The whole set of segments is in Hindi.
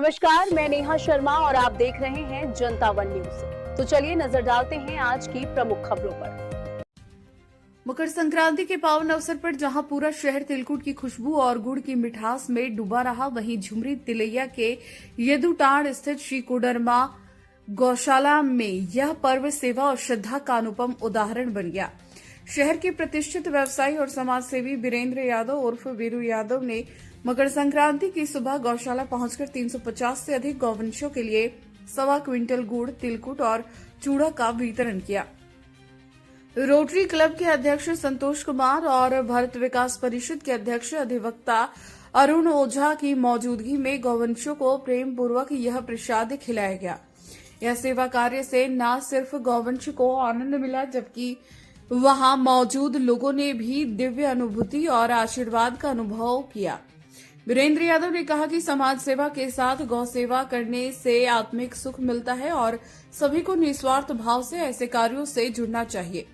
नमस्कार, मैं नेहा शर्मा और आप देख रहे हैं जनता वन न्यूज। तो चलिए नजर डालते हैं आज की प्रमुख खबरों पर। मकर संक्रांति के पावन अवसर पर जहां पूरा शहर तिलकुट की खुशबू और गुड़ की मिठास में डूबा रहा, वहीं झुमरी तिलैया के यदुटांड़ स्थित श्री कोडरमा गौशाला में यह पर्व सेवा और श्रद्धा का अनुपम उदाहरण बन गया। शहर के प्रतिष्ठित व्यवसायी और समाजसेवी वीरेंद्र यादव उर्फ वीरू यादव ने मकर संक्रांति की सुबह गौशाला पहुंचकर 350 से अधिक गौवंशों के लिए 1.25 क्विंटल गुड़, तिलकुट और चूड़ा का वितरण किया। रोटरी क्लब के अध्यक्ष संतोष कुमार और भारत विकास परिषद के अध्यक्ष अधिवक्ता अरुण ओझा की मौजूदगी में गौवंशों को प्रेम पूर्वक यह प्रसाद खिलाया गया। यह सेवा कार्य से न सिर्फ गौवंश को आनंद मिला, जबकि वहां मौजूद लोगों ने भी दिव्य अनुभूति और आशीर्वाद का अनुभव किया। वीरेंद्र यादव ने कहा कि समाज सेवा के साथ गौ सेवा करने से आत्मिक सुख मिलता है और सभी को निस्वार्थ भाव से ऐसे कार्यों से जुड़ना चाहिए।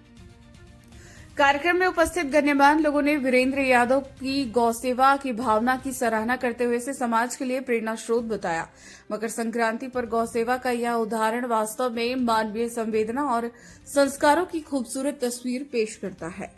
कार्यक्रम में उपस्थित गण्यमान्य लोगों ने वीरेंद्र यादव की गौ सेवा की भावना की सराहना करते हुए इसे समाज के लिए प्रेरणा स्रोत बताया। मकर संक्रांति पर गौ सेवा का यह उदाहरण वास्तव में मानवीय संवेदना और संस्कारों की खूबसूरत तस्वीर पेश करता है।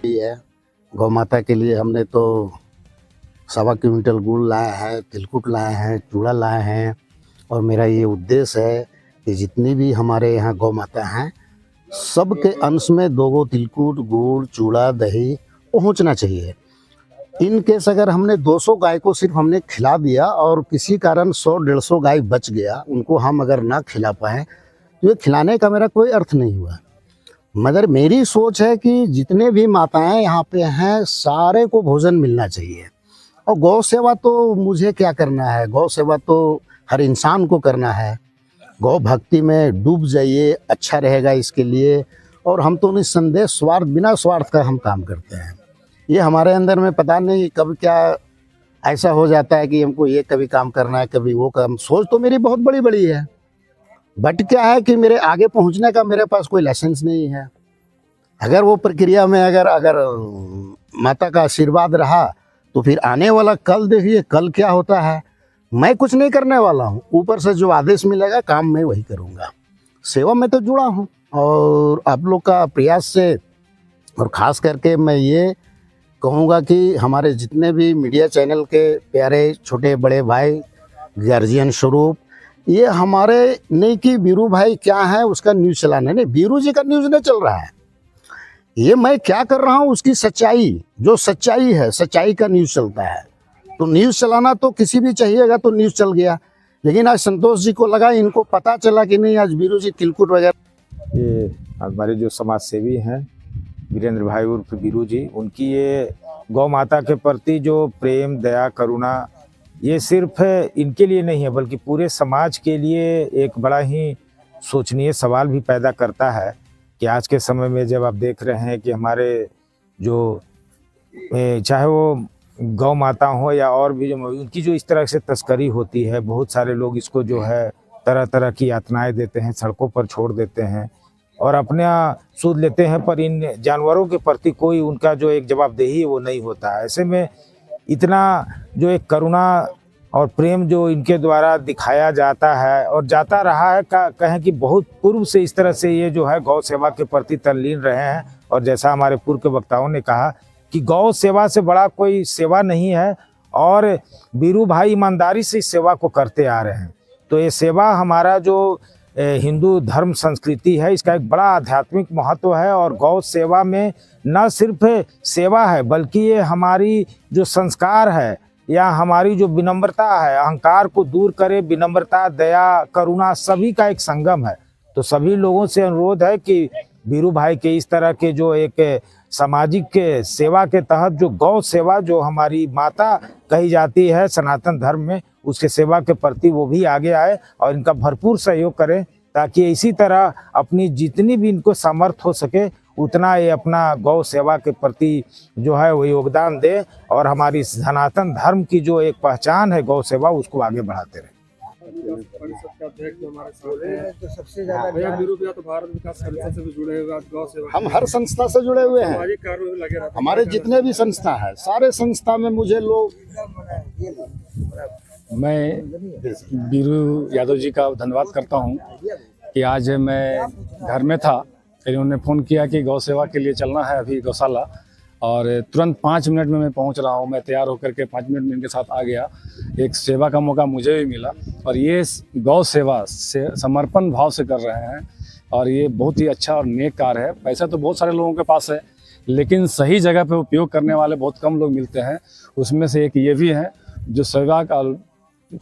है गौ माता के लिए हमने तो 1.25 क्विंटल गुड़ लाया है, तिलकुट लाए हैं, चूड़ा लाए हैं। और मेरा ये उद्देश्य है कि जितनी भी हमारे यहाँ गौ माता हैं, सबके अंश में 2 तिलकुट, गुड़, चूड़ा, दही पहुँचना चाहिए। इन केस अगर हमने 200 गाय को सिर्फ हमने खिला दिया और किसी कारण 100-150 गाय बच गया, उनको हम अगर ना खिला पाएँ तो ये खिलाने का मेरा कोई अर्थ नहीं हुआ। मगर मेरी सोच है कि जितने भी माताएं यहाँ पे हैं, सारे को भोजन मिलना चाहिए। और गौ सेवा तो मुझे क्या करना है, गौ सेवा तो हर इंसान को करना है। गौ भक्ति में डूब जाइए, अच्छा रहेगा इसके लिए। और हम तो निस्संदेह बिना स्वार्थ का हम काम करते हैं। ये हमारे अंदर में पता नहीं कब क्या ऐसा हो जाता है कि हमको ये कभी काम करना है, कभी वो काम। सोच तो मेरी बहुत बड़ी बड़ी है, बट क्या है कि मेरे आगे पहुंचने का मेरे पास कोई लाइसेंस नहीं है। अगर वो प्रक्रिया में अगर माता का आशीर्वाद रहा तो फिर आने वाला कल देखिए, कल क्या होता है। मैं कुछ नहीं करने वाला हूँ, ऊपर से जो आदेश मिलेगा काम मैं वही करूँगा। सेवा में तो जुड़ा हूँ और आप लोग का प्रयास से, और ख़ास करके मैं ये कहूँगा कि हमारे जितने भी मीडिया चैनल के प्यारे छोटे बड़े भाई, गार्जियन स्वरूप, ये हमारे नहीं कि बीरू भाई क्या है उसका न्यूज़ चलाना, नहीं बीरू जी का न्यूज़ नहीं चल रहा है। ये मैं क्या कर रहा हूँ उसकी सच्चाई, जो सच्चाई है सच्चाई का न्यूज़ चलता है। तो न्यूज़ चलाना तो किसी भी चाहिएगा तो न्यूज़ चल गया, लेकिन आज संतोष जी को लगा, इनको पता चला कि नहीं आज बीरू जी तिलकुट वगैरह। ये हमारे जो समाज सेवी हैं वीरेंद्र भाई उर्फ बीरू जी, उनकी ये गौ माता के प्रति जो प्रेम दया करुणा, ये सिर्फ इनके लिए नहीं है बल्कि पूरे समाज के लिए एक बड़ा ही सोचनीय सवाल भी पैदा करता है कि आज के समय में जब आप देख रहे हैं कि हमारे जो चाहे वो गौ माता हो या और भी जो उनकी जो इस तरह से तस्करी होती है, बहुत सारे लोग इसको जो है तरह तरह की यातनाएं देते हैं, सड़कों पर छोड़ देते हैं और अपना सूद लेते हैं, पर इन जानवरों के प्रति कोई उनका जो एक जवाबदेही है वो नहीं होता है। ऐसे में इतना जो एक करुणा और प्रेम जो इनके द्वारा दिखाया जाता है और जाता रहा है, कहें कि बहुत पूर्व से इस तरह से ये जो है गौ सेवा के प्रति तल्लीन रहे हैं। और जैसा हमारे पूर्व के वक्ताओं ने कहा कि गौ सेवा से बड़ा कोई सेवा नहीं है और बीरू भाई ईमानदारी से इस सेवा को करते आ रहे हैं। तो ये सेवा हमारा जो हिंदू धर्म संस्कृति है, इसका एक बड़ा आध्यात्मिक महत्व है और गौ सेवा में न सिर्फ सेवा है बल्कि ये हमारी जो संस्कार है या हमारी जो विनम्रता है, अहंकार को दूर करे, विनम्रता दया करुणा सभी का एक संगम है। तो सभी लोगों से अनुरोध है कि बीरू भाई के इस तरह के जो एक सामाजिक के सेवा के तहत जो गौ सेवा जो हमारी माता कही जाती है सनातन धर्म में, उसके सेवा के प्रति वो भी आगे आए और इनका भरपूर सहयोग करें ताकि इसी तरह अपनी जितनी भी इनको सामर्थ्य हो सके उतना ये अपना गौ सेवा के प्रति जो है वो योगदान दे और हमारी सनातन धर्म की जो एक पहचान है गौ सेवा उसको आगे बढ़ाते रहे। परिषद का अध्यक्ष जो हमारे साथ हैं, तो सबसे ज्यादा बीरू भैया तो भारत विकास संस्था से भी जुड़े हुए, गौ सेवा हम हर संस्था से जुड़े हुए हैं, सामाजिक कार्यों में लगे रहते हैं। हमारे जितने भी संस्था है सारे संस्था में मुझे लोग। मैं बीरू यादव जी का धन्यवाद करता हूं कि आज मैं घर में था, फिर उन्होंने फ़ोन किया कि गौ सेवा के लिए चलना है अभी गौशाला, और तुरंत 5 मिनट में मैं पहुंच रहा हूं। मैं तैयार होकर के 5 मिनट में इनके साथ आ गया। एक सेवा का मौका मुझे भी मिला और ये गौ सेवा से समर्पण भाव से कर रहे हैं और ये बहुत ही अच्छा और नेक कार्य है। पैसा तो बहुत सारे लोगों के पास है लेकिन सही जगह पे उपयोग करने वाले बहुत कम लोग मिलते हैं। उसमें से एक ये भी है जो सेवा का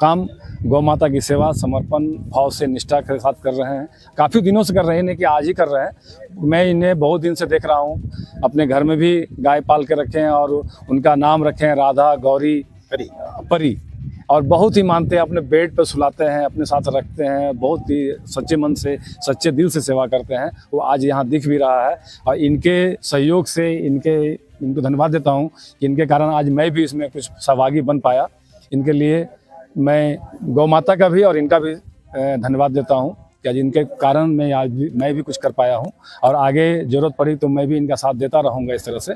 काम गौ माता की सेवा समर्पण भाव से निष्ठा के साथ कर रहे हैं। काफ़ी दिनों से कर रहे हैं, नहीं कि आज ही कर रहे हैं। मैं इन्हें बहुत दिन से देख रहा हूँ, अपने घर में भी गाय पाल के रखे हैं और उनका नाम रखे हैं राधा गौरी परी, और बहुत ही मानते हैं, अपने बेड पर सुलाते हैं, अपने साथ रखते हैं, बहुत ही सच्चे मन से सच्चे दिल से सेवा करते हैं। वो आज यहाँ दिख भी रहा है और इनके सहयोग से इनको धन्यवाद देता हूँ कि इनके कारण आज मैं भी इसमें कुछ सहभागी बन पाया। इनके लिए मैं गौ माता का भी और इनका भी धन्यवाद देता हूं कि आज इनके कारण मैं भी कुछ कर पाया हूं और आगे ज़रूरत पड़ी तो मैं भी इनका साथ देता रहूंगा। इस तरह से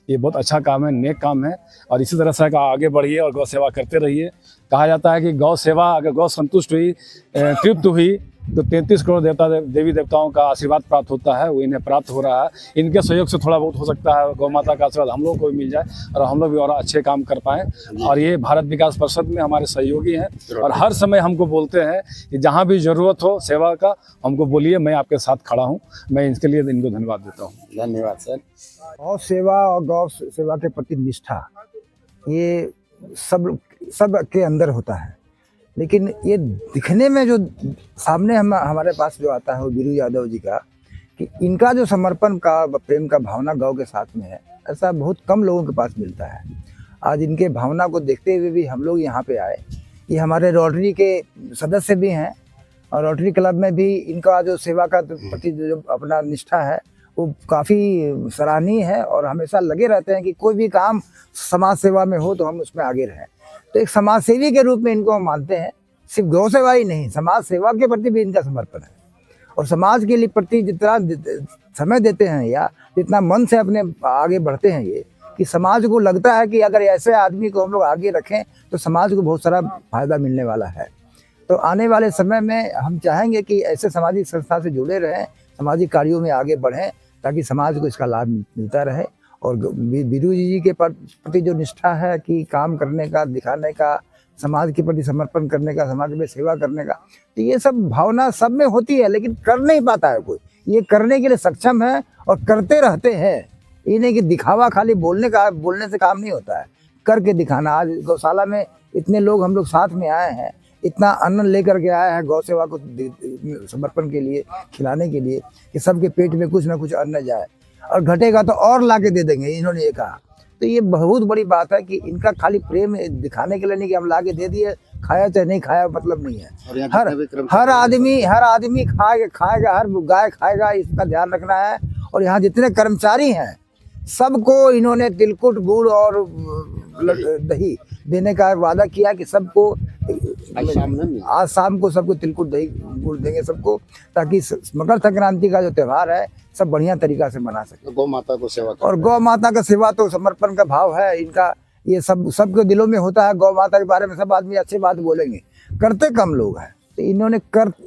ये बहुत अच्छा काम है, नेक काम है और इसी तरह से आगे बढ़िए और गौ सेवा करते रहिए। कहा जाता है कि गौ सेवा, अगर गौ संतुष्ट हुई, तृप्त हुई तो 33 करोड़ देवी देवताओं का आशीर्वाद प्राप्त होता है, वो इन्हें प्राप्त हो रहा है। इनके सहयोग से थोड़ा बहुत हो सकता है गौ माता का आशीर्वाद हम लोग को भी मिल जाए और हम लोग भी और अच्छे काम कर पाएँ। और ये भारत विकास परिषद में हमारे सहयोगी हैं और हर समय हमको बोलते हैं कि जहाँ भी ज़रूरत हो सेवा का हमको बोलिए, मैं आपके साथ खड़ा हूँ। मैं इसके लिए इनको धन्यवाद देता हूँ। धन्यवाद सर। गौ सेवा और गौ सेवा के प्रति निष्ठा ये सब के अंदर होता है, लेकिन ये दिखने में जो सामने हमारे पास जो आता है वो बीरू यादव जी का, कि इनका जो समर्पण का प्रेम का भावना गौ के साथ में है, ऐसा बहुत कम लोगों के पास मिलता है। आज इनके भावना को देखते हुए भी हम लोग यहाँ पे आए। ये हमारे रोटरी के सदस्य भी हैं और रोटरी क्लब में भी इनका जो सेवा का प्रति जो अपना निष्ठा है वो काफ़ी सराहनीय है और हमेशा लगे रहते हैं कि कोई भी काम समाज सेवा में हो तो हम उसमें आगे रहें। तो एक समाज सेवी के रूप में इनको हम मानते हैं। सिर्फ गौ सेवा ही नहीं, समाज सेवा के प्रति भी इनका समर्पण है और समाज के लिए प्रति जितना समय देते हैं या जितना मन से अपने आगे बढ़ते हैं, ये कि समाज को लगता है कि अगर ऐसे आदमी को हम लोग आगे रखें तो समाज को बहुत सारा फायदा मिलने वाला है। तो आने वाले समय में हम चाहेंगे कि ऐसे सामाजिक संस्था से जुड़े रहें, सामाजिक कार्यों में आगे बढ़ें ताकि समाज को इसका लाभ मिलता रहे। और बीरू जी के प्रति जो निष्ठा है कि काम करने का, दिखाने का, समाज के प्रति समर्पण करने का, समाज में सेवा करने का, तो ये सब भावना सब में होती है, लेकिन कर नहीं पाता है कोई। ये करने के लिए सक्षम है और करते रहते हैं। ये नहीं कि दिखावा, खाली बोलने से काम नहीं होता है, करके दिखाना। आज गौशाला में इतने लोग हम लोग साथ में आए हैं, इतना अन्न लेकर के आए हैं गौ सेवा को समर्पण के लिए, खिलाने के लिए, कि सबके पेट में कुछ ना कुछ अन्न जाए, और घटेगा तो और ला के दे देंगे, इन्होंने ये कहा। तो ये बहुत बड़ी बात है कि इनका खाली प्रेम दिखाने के लिए नहीं कि हम ला के दे दिए, खाया चाहे नहीं खाया मतलब नहीं है। हर आदमी खाएगा, हर गाय खाएगा, इसका ध्यान रखना है। और यहाँ जितने कर्मचारी हैं सबको इन्होंने तिलकुट, गुड़ और दही देने का वादा किया कि सबको आज शाम को सबको तिलकुट, दही, गुड़ देंगे सबको, ताकि मकर संक्रांति का जो त्यौहार है सब बढ़िया तरीका से मना सके। गौ माता को सेवा, और गौ माता का सेवा तो समर्पण का भाव है इनका, ये सबके दिलों में होता है। गौ माता के बारे में सब आदमी अच्छी बात बोलेंगे, करते कम लोग हैं। तो इन्होंने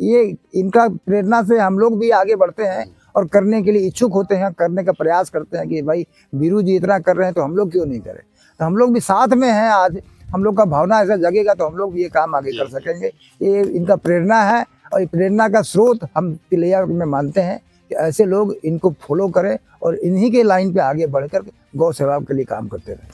ये इनका प्रेरणा से हम लोग भी आगे बढ़ते हैं और करने के लिए इच्छुक होते हैं, करने का प्रयास करते हैं कि भाई बीरू जी इतना कर रहे हैं तो हम लोग क्यों नहीं करें। तो हम लोग भी साथ में हैं। आज हम लोग का भावना ऐसा जगेगा तो हम लोग भी ये काम आगे कर सकेंगे। ये इनका प्रेरणा है, और ये प्रेरणा का स्रोत हम तिलैया में मानते हैं कि ऐसे लोग इनको फॉलो करें और इन्हीं के लाइन पे आगे बढ़कर गौ सेवा के लिए काम करते रहें।